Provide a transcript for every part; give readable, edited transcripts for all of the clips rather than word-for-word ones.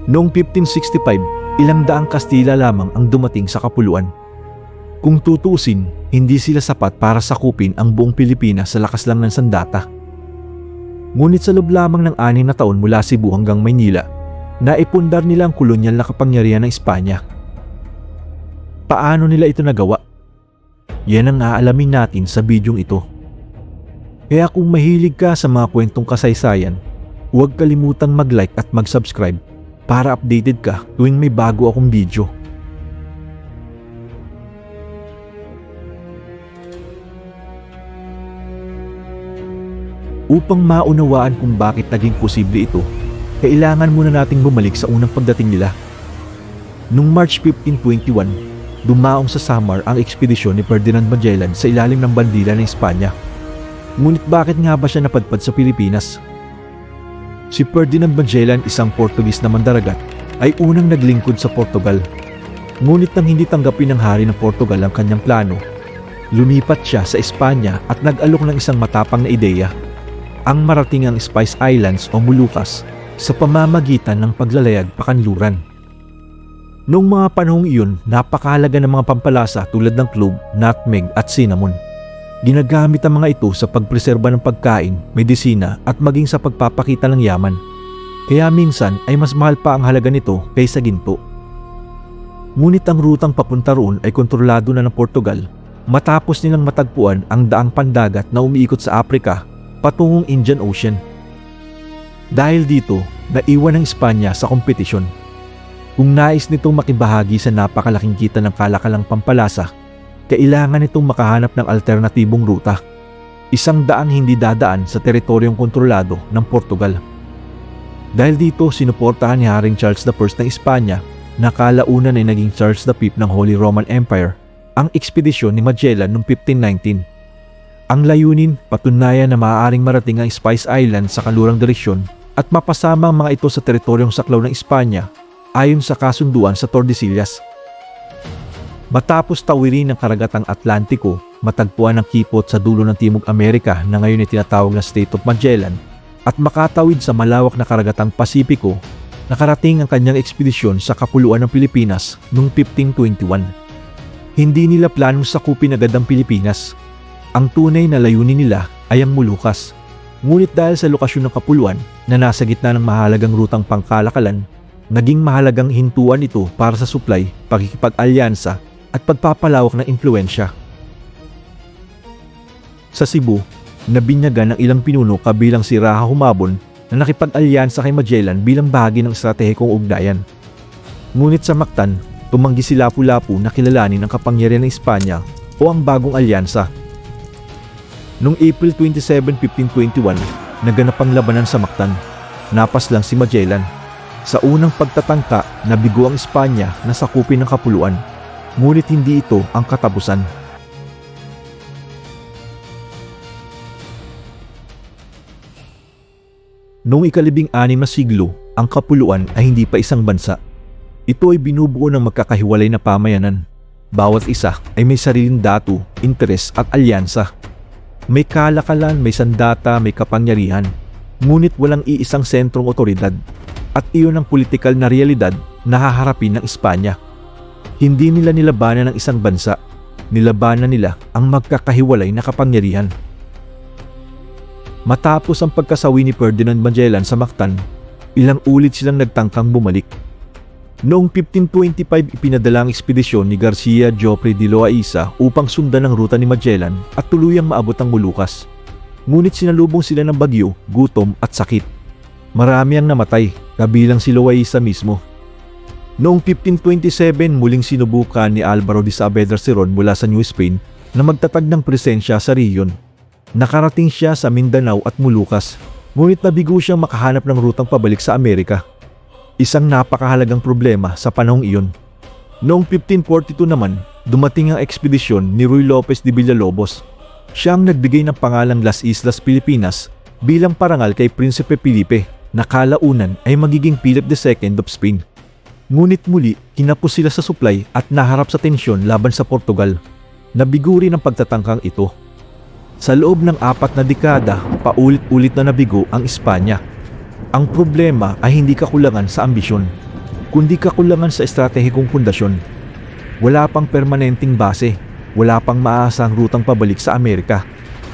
Noong 1565, ilang daang Kastila lamang ang dumating sa kapuluan. Kung tutusin, hindi sila sapat para sakupin ang buong Pilipinas sa lakas lang ng sandata. Ngunit sa loob lamang ng 6 na taon mula Cebu hanggang Maynila, naipundar nila ang kolonyal na kapangyarihan ng Espanya. Paano nila ito nagawa? Yan ang aalamin natin sa bidyong ito. Kaya kung mahilig ka sa mga kwentong kasaysayan, huwag kalimutang mag-like at mag-subscribe para updated ka tuwing may bago akong video. Upang maunawaan kung bakit naging posible ito, kailangan muna nating bumalik sa unang pagdating nila. Noong March 1521, dumaong sa Samar ang ekspedisyon ni Ferdinand Magellan sa ilalim ng bandila ng Espanya. Ngunit bakit nga ba siya napadpad sa Pilipinas? Si Ferdinand Magellan, isang Portuguese na mandaragat, ay unang naglingkod sa Portugal. Ngunit nang hindi tanggapin ng hari ng Portugal ang kanyang plano, lumipat siya sa Espanya at nag-alok ng isang matapang na ideya, ang marating ang Spice Islands o Moluccas sa pamamagitan ng paglalayag pakanluran. Noong mga panahong iyon, napakahalaga ng mga pampalasa tulad ng clove, nutmeg at cinnamon. Ginagamit ang mga ito sa pagpreserba ng pagkain, medisina at maging sa pagpapakita ng yaman. Kaya minsan ay mas mahal pa ang halaga nito kaysa ginto. Ngunit ang rutang papunta roon ay kontrolado na ng Portugal matapos nilang matagpuan ang daang pandagat na umiikot sa Africa patungong Indian Ocean. Dahil dito, naiwan ng Espanya sa kompetisyon. Kung nais nitong makibahagi sa napakalaking kita ng kalakalang pampalasa, kailangan itong makahanap ng alternatibong ruta, isang daang hindi dadaan sa teritoryong kontrolado ng Portugal. Dahil dito, sinuportahan ni Haring Charles I ng Espanya na kalaunan ay naging Charles V ng Holy Roman Empire ang ekspedisyon ni Magellan noong 1519. Ang layunin, patunayan na maaaring marating ang Spice Islands sa kanlurang direksyon at mapasama ang mga ito sa teritoryong saklaw ng Espanya ayon sa kasunduan sa Tordesillas. Matapos tawirin ng karagatang Atlantiko, matagpuan ang kipot sa dulo ng Timog Amerika na ngayon ay tinatawag na Strait of Magellan, at makatawid sa malawak na karagatang Pasipiko, nakarating ang kanyang ekspedisyon sa kapuluan ng Pilipinas noong 1521. Hindi nila planong sakupin agad ang Pilipinas. Ang tunay na layunin nila ay ang Moluccas. Ngunit dahil sa lokasyon ng kapuluan na nasa gitna ng mahalagang rutang pangkalakalan, naging mahalagang hintuan ito para sa supply, pakikipag-alyansa at pagpapalawak ng impluensya. Sa Cebu, nabinyagan ng ilang pinuno kabilang si Raha Humabon na nakipag-alyansa kay Magellan bilang bahagi ng estratehikong ugnayan. Ngunit sa Mactan, tumanggi si Lapu-Lapu na kilalanin ang kapangyarihan ng Espanya o ang bagong alyansa. Noong April 27, 1521, naganap ang labanan sa Mactan. Napas lang si Magellan. Sa unang pagtatangka, nabigo ang Espanya na sakupin ng kapuluan. Ngunit hindi ito ang katapusan. Noong ika-16 na siglo, ang kapuluan ay hindi pa isang bansa. Ito ay binubuo ng magkakahiwalay na pamayanan. Bawat isa ay may sariling datu, interes at alyansa. May kalakalan, may sandata, may kapangyarihan. Ngunit walang iisang sentrong otoridad. At iyon ang politikal na realidad na haharapin ng Espanya. Hindi nila nilabanan ng isang bansa, nilabanan nila ang magkakahiwalay na kapangyarihan. Matapos ang pagkasawi ni Ferdinand Magellan sa Mactan, ilang ulit silang nagtangkang bumalik. Noong 1525, ipinadala ang ekspedisyon ni Garcia Joffre de Loaiza upang sundan ang ruta ni Magellan at tuluyang maabot ang Moluccas. Ngunit sinalubong sila ng bagyo, gutom at sakit. Marami ang namatay, kabilang si Loaiza mismo. Noong 1527, muling sinubukan ni Alvaro de Saavedra Cerón mula sa New Spain na magtatag ng presensya sa rehiyon. Nakarating siya sa Mindanao at Moluccas, ngunit nabigo siyang makahanap ng rutang pabalik sa Amerika. Isang napakahalagang problema sa panahong iyon. Noong 1542 naman, dumating ang ekspedisyon ni Ruy Lopez de Villalobos. Siya ang nagbigay ng pangalang Las Islas Pilipinas bilang parangal kay Prinsipe Felipe na kalaunan ay magiging Philip II of Spain. Ngunit muli, kinapos sila sa supply at naharap sa tensyon laban sa Portugal. Nabigo rin ang pagtatangkang ito. Sa loob ng 4 na dekada, paulit-ulit na nabigo ang Espanya. Ang problema ay hindi kakulangan sa ambisyon. kundi kakulangan sa estratehikong pundasyon. Wala pang permanenteng base, wala pang maasang rutang pabalik sa Amerika,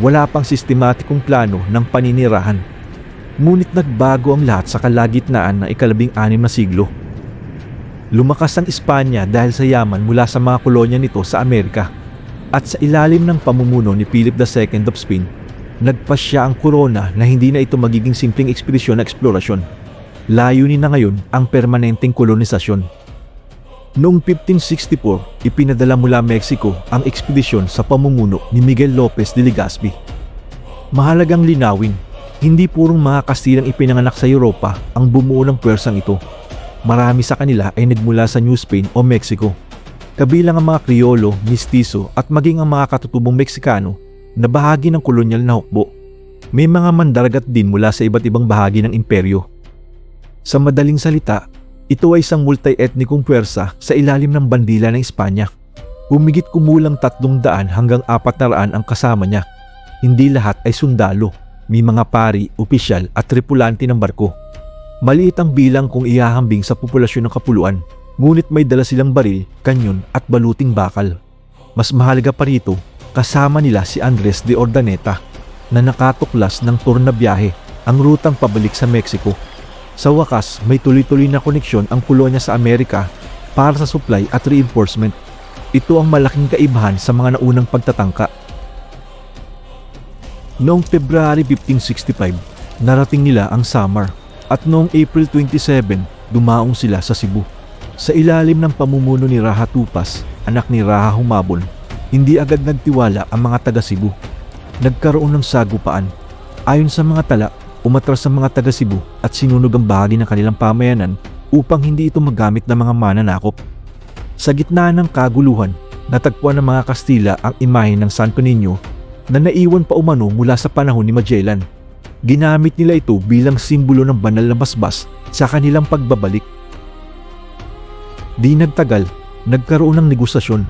wala pang sistematikong plano ng paninirahan. Ngunit nagbago ang lahat sa kalagitnaan ng ika-16 na siglo. Lumakas ang Espanya dahil sa yaman mula sa mga kolonya nito sa Amerika, at sa ilalim ng pamumuno ni Philip II of Spain, nagpasya ang korona na hindi na ito magiging simpleng ekspedisyon na eksplorasyon. Layunin na ngayon ang permanenteng kolonisasyon. Noong 1564, ipinadala mula Mexico ang ekspedisyon sa pamumuno ni Miguel Lopez de Legazpi. Mahalagang linawin, hindi purong mga Kastilang ipinanganak sa Europa ang bumuo ng pwersang ito. Marami sa kanila ay nagmula sa New Spain o Mexico. Kabilang ang mga Kriolo, Mistiso at maging ang mga katutubong Meksikano na bahagi ng kolonyal na hukbo. May mga mandaragat din mula sa iba't ibang bahagi ng imperyo. Sa madaling salita, ito ay isang multi-ethnikong pwersa sa ilalim ng bandila ng Espanya. Humigit kumulang 300 hanggang 400 ang kasama niya. Hindi lahat ay sundalo, may mga pari, opisyal at tripulante ng barko. Maliit ang bilang kung ihahambing sa populasyon ng kapuluan, ngunit may dala silang baril, kanyon at baluting bakal. Mas mahalaga pa rito, kasama nila si Andres de Urdaneta na nakatuklas ng tour na biyahe, ang rutang pabalik sa Mexico. Sa wakas, may tuloy-tuloy na koneksyon ang kolonya sa Amerika para sa supply at reinforcement. Ito ang malaking kaibahan sa mga naunang pagtatangka. Noong February 1565, narating nila ang Samar at noong April 27, dumaong sila sa Cebu. Sa ilalim ng pamumuno ni Raha Tupas, anak ni Raha Humabon, hindi agad nagtiwala ang mga taga Cebu. Nagkaroon ng sagupaan. Ayon sa mga tala, umatras ang mga taga Cebu at sinunog ang bahagi ng kanilang pamayanan upang hindi ito magamit ng mga mananakop. Sa gitna ng kaguluhan, natagpuan ng mga Kastila ang imahe ng Santo Niño na naiwan pa umano mula sa panahon ni Magellan. Ginamit nila ito bilang simbolo ng banal na basbas sa kanilang pagbabalik. Di nagtagal, nagkaroon ng negosasyon.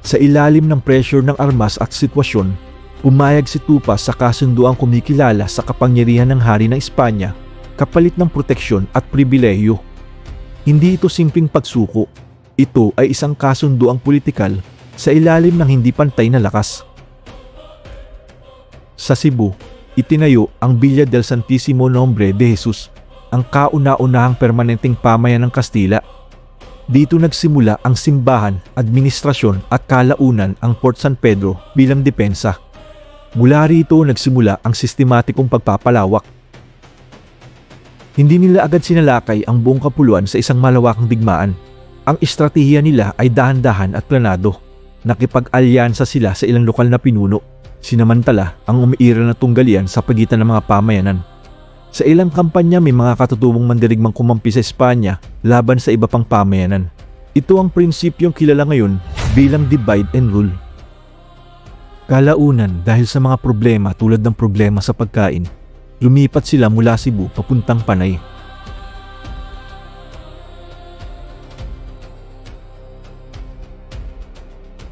Sa ilalim ng pressure ng armas at sitwasyon, pumayag si Tupas sa kasunduang kumikilala sa kapangyarihan ng hari ng Espanya kapalit ng proteksyon at pribilehiyo. Hindi ito simpleng pagsuko. Ito ay isang kasunduang politikal sa ilalim ng hindi pantay na lakas. Sa Cebu, itinayo ang Villa del Santísimo Nombre de Jesus, ang kauna-unahang permanenteng pamayan ng Kastila. Dito nagsimula ang simbahan, administrasyon at kalaunan ang Fort San Pedro bilang depensa. Mula rito nagsimula ang sistematikong pagpapalawak. Hindi nila agad sinalakay ang buong kapuluan sa isang malawakang digmaan. Ang estratehiya nila ay dahan-dahan at planado. Nakipag-alyansa sila sa ilang lokal na pinuno. Sinamantala ang umiiral na tunggalian sa pagitan ng mga pamayanan. Sa ilang kampanya may mga katutubong mandirigmang kumampi sa Espanya laban sa iba pang pamayanan. Ito ang prinsipyong kilala ngayon bilang divide and rule. Kalaunan dahil sa mga problema tulad ng problema sa pagkain, lumipat sila mula Cebu papuntang Panay.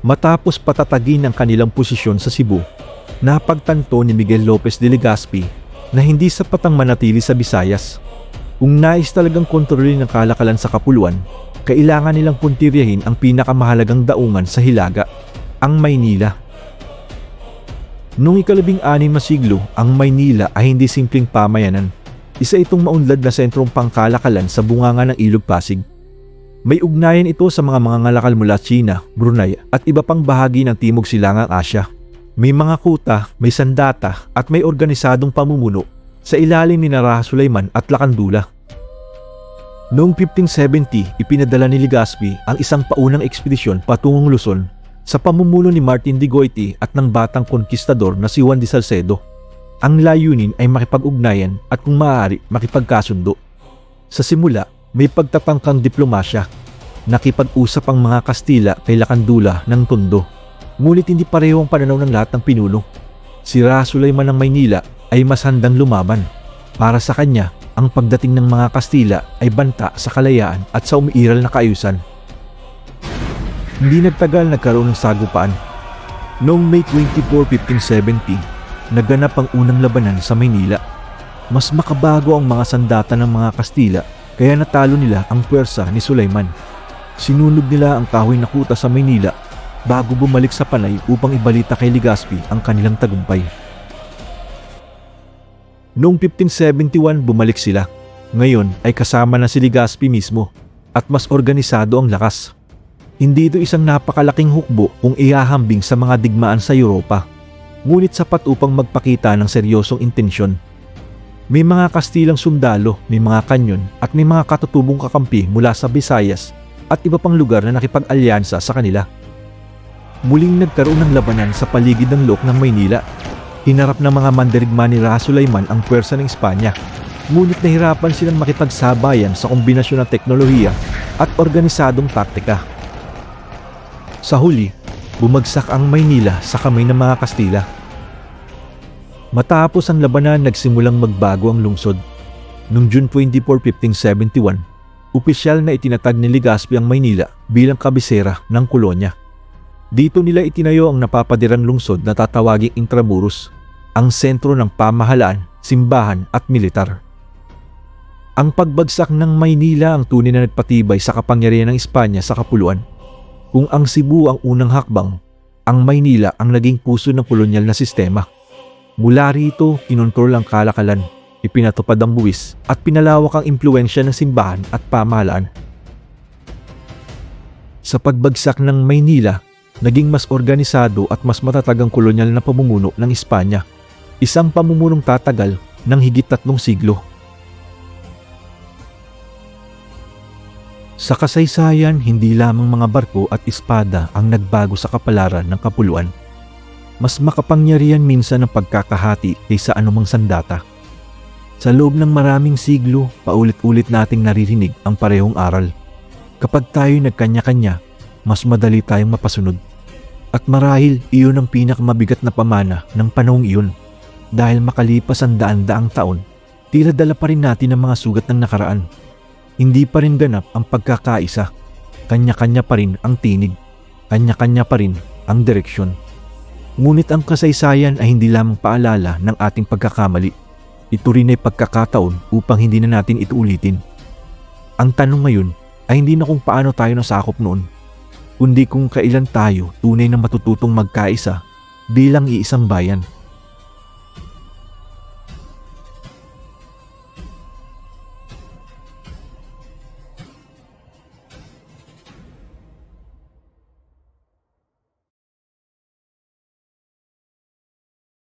Matapos patatagin ang kanilang posisyon sa Cebu, napagtanto ni Miguel Lopez de Legazpi na hindi sapat ang manatili sa Visayas. Kung nais talagang kontrolin ang kalakalan sa kapuluan, kailangan nilang puntiryahin ang pinakamahalagang daungan sa Hilaga, ang Maynila. Noong ika-16 na siglo, ang Maynila ay hindi simpleng pamayanan. Isa itong maunlad na sentrong pangkalakalan sa bunganga ng Ilog Pasig. May ugnayan ito sa mga mangangalakal mula China, Brunei at iba pang bahagi ng Timog Silangang Asya. May mga kuta, may sandata at may organisadong pamumuno sa ilalim ni Raha Sulaiman at Lakandula. Noong 1570, ipinadala ni Legazpi ang isang paunang ekspedisyon patungong Luzon sa pamumuno ni Martin de Goiti at ng batang konkistador na si Juan de Salcedo. Ang layunin ay makipag-ugnayan at kung maaari makipagkasundo. Sa simula, may pagtatangkang diplomasya. Nakipag-usap ang mga Kastila kay Lakandula ng Tondo. Ngunit hindi pareho ang pananaw ng lahat ng pinuno. Si Raha Sulaiman ng Maynila ay mas handang lumaban. Para sa kanya, ang pagdating ng mga Kastila ay banta sa kalayaan at sa umiiral na kaayusan. Hindi nagtagal nagkaroon ng sagupaan. Noong May 24, 1570, naganap ang unang labanan sa Maynila. Mas makabago ang mga sandata ng mga Kastila kaya natalo nila ang puwersa ni Sulaiman. Sinunog nila ang kahoy na kuta sa Maynila bago bumalik sa Panay upang ibalita kay Legazpi ang kanilang tagumpay. Noong 1571 bumalik sila. Ngayon ay kasama na si Legazpi mismo at mas organisado ang lakas. Hindi ito isang napakalaking hukbo kung ihahambing sa mga digmaan sa Europa, ngunit sapat upang magpakita ng seryosong intensyon. May mga Kastilang sundalo, may mga kanyon at may mga katutubong kakampi mula sa Visayas at iba pang lugar na nakipag-alyansa sa kanila. Muling nagkaroon ng labanan sa paligid ng Looc ng Maynila. Hinarap ng mga mandirigma ni Raja Sulaiman ang puwersa ng Espanya, ngunit nahirapan silang makipagsabayan sa kombinasyon ng teknolohiya at organisadong taktika. Sa huli, bumagsak ang Maynila sa kamay ng mga Kastila. Matapos ang labanan, nagsimulang magbago ang lungsod. Noong June 24, 1571, opisyal na itinatag ni Legazpi ang Maynila bilang kabisera ng kolonya. Dito nila itinayo ang napapadirang lungsod na tatawaging Intramuros, ang sentro ng pamahalaan, simbahan at militar. Ang pagbagsak ng Maynila ang tunay na nagpatibay sa kapangyarihan ng Espanya sa kapuluan. Kung ang Cebu ang unang hakbang, ang Maynila ang naging puso ng kolonyal na sistema. Mula rito, kinontrol ang kalakalan, ipinatupad ang buwis at pinalawak ang impluensya ng simbahan at pamahalaan. Sa pagbagsak ng Maynila, naging mas organisado at mas matatag ang kolonyal na pamumuno ng Espanya, isang pamumunong tatagal ng higit 3 siglo. Sa kasaysayan, hindi lamang mga barko at espada ang nagbago sa kapalaran ng kapuluan. Mas makapangyarihan minsan ang pagkakahati kaysa anumang sandata. Sa loob ng maraming siglo, paulit-ulit nating naririnig ang parehong aral. Kapag tayo nagkanya-kanya, mas madali tayong mapasunod. At marahil iyon ang pinakamabigat na pamana ng panahong iyon. Dahil makalipas ang daan-daang taon, tila dala pa rin natin ang mga sugat ng nakaraan. Hindi pa rin ganap ang pagkakaisa. Kanya-kanya pa rin ang tinig. Kanya-kanya pa rin ang direksyon. Ngunit ang kasaysayan ay hindi lamang paalala ng ating pagkakamali. Ito rin ay pagkakataon upang hindi na natin ito ulitin. Ang tanong ngayon ay hindi na kung paano tayo nasakop noon, kundi kung kailan tayo tunay na matututong magkaisa bilang iisang bayan.